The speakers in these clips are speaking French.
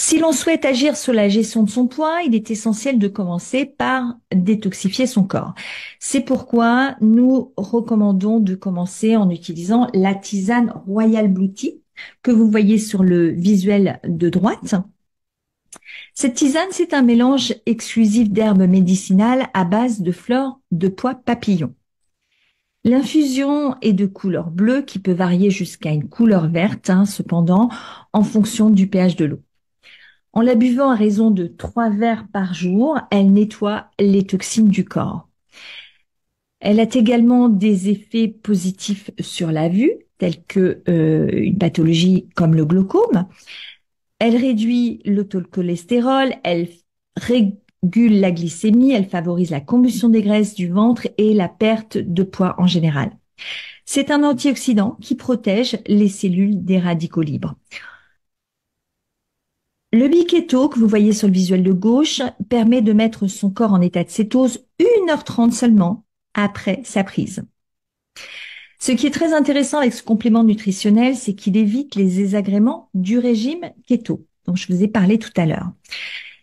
Si l'on souhaite agir sur la gestion de son poids, il est essentiel de commencer par détoxifier son corps. C'est pourquoi nous recommandons de commencer en utilisant la tisane Royal Blue Tea que vous voyez sur le visuel de droite. Cette tisane, c'est un mélange exclusif d'herbes médicinales à base de fleurs de pois papillon. L'infusion est de couleur bleue qui peut varier jusqu'à une couleur verte, cependant, en fonction du pH de l'eau. En la buvant à raison de 3 verres par jour, elle nettoie les toxines du corps. Elle a également des effets positifs sur la vue, tels que une pathologie comme le glaucome. Elle réduit le taux de cholestérol, elle régule la glycémie, elle favorise la combustion des graisses du ventre et la perte de poids en général. C'est un antioxydant qui protège les cellules des radicaux libres. Le Biquetto, que vous voyez sur le visuel de gauche, permet de mettre son corps en état de cétose 1h30 seulement après sa prise. Ce qui est très intéressant avec ce complément nutritionnel, c'est qu'il évite les désagréments du régime keto, dont je vous ai parlé tout à l'heure.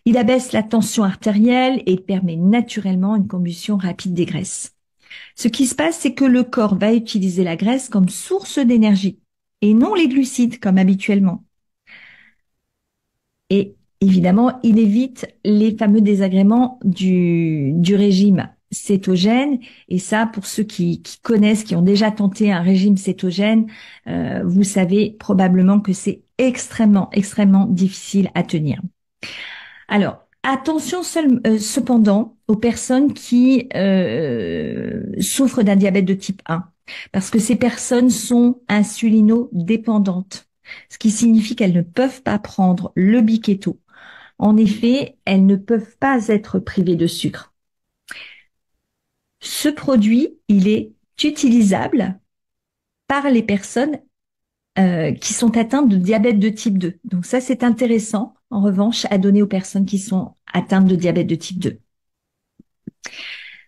Il abaisse la tension artérielle et permet naturellement une combustion rapide des graisses. Ce qui se passe, c'est que le corps va utiliser la graisse comme source d'énergie et non les glucides comme habituellement. Et évidemment, il évite les fameux désagréments du régime cétogène. Et ça, pour ceux qui connaissent, qui ont déjà tenté un régime cétogène, vous savez probablement que c'est extrêmement, extrêmement difficile à tenir. Alors, attention cependant aux personnes qui souffrent d'un diabète de type 1, parce que ces personnes sont insulinodépendantes, ce qui signifie qu'elles ne peuvent pas prendre le Biquetto. En effet, elles ne peuvent pas être privées de sucre. Ce produit, il est utilisable par les personnes qui sont atteintes de diabète de type 2. Donc ça, c'est intéressant, en revanche, à donner aux personnes qui sont atteintes de diabète de type 2.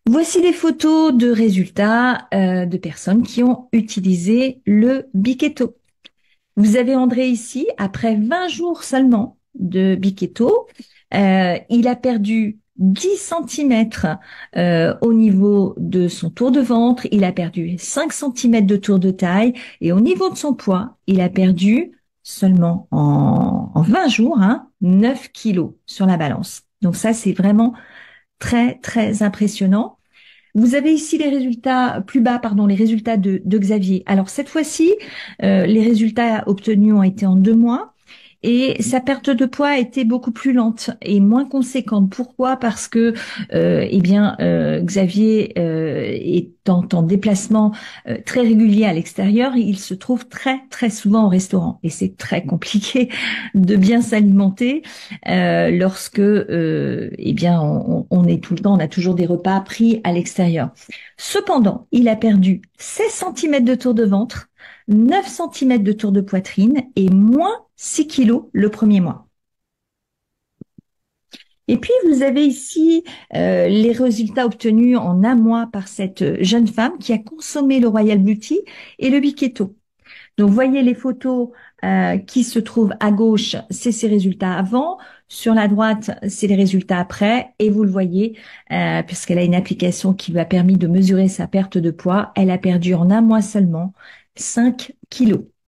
Voici des photos de résultats de personnes qui ont utilisé le Biquetto. Vous avez André ici, après 20 jours seulement de Biquetto, il a perdu 10 cm au niveau de son tour de ventre, il a perdu 5 cm de tour de taille et au niveau de son poids, il a perdu seulement en 20 jours 9 kilos sur la balance. Donc ça, c'est vraiment très, très impressionnant. Vous avez ici les résultats plus bas, les résultats de Xavier. Alors cette fois-ci, les résultats obtenus ont été en 2 mois. Et sa perte de poids a été beaucoup plus lente et moins conséquente. Pourquoi? Parce que, Xavier étant en déplacement très régulier à l'extérieur, il se trouve très très souvent au restaurant et c'est très compliqué de bien s'alimenter lorsque, on est tout le temps, on a toujours des repas pris à l'extérieur. Cependant, il a perdu 16 cm de tour de ventre, 9 cm de tour de poitrine et moins 6 kilos le premier mois. Et puis, vous avez ici les résultats obtenus en 1 mois par cette jeune femme qui a consommé le Royal Blue Tea et le Biquetto. Donc, voyez les photos qui se trouvent à gauche, c'est ses résultats avant. Sur la droite, c'est les résultats après. Et vous le voyez, puisqu'elle a une application qui lui a permis de mesurer sa perte de poids, elle a perdu en 1 mois seulement 5 kilos.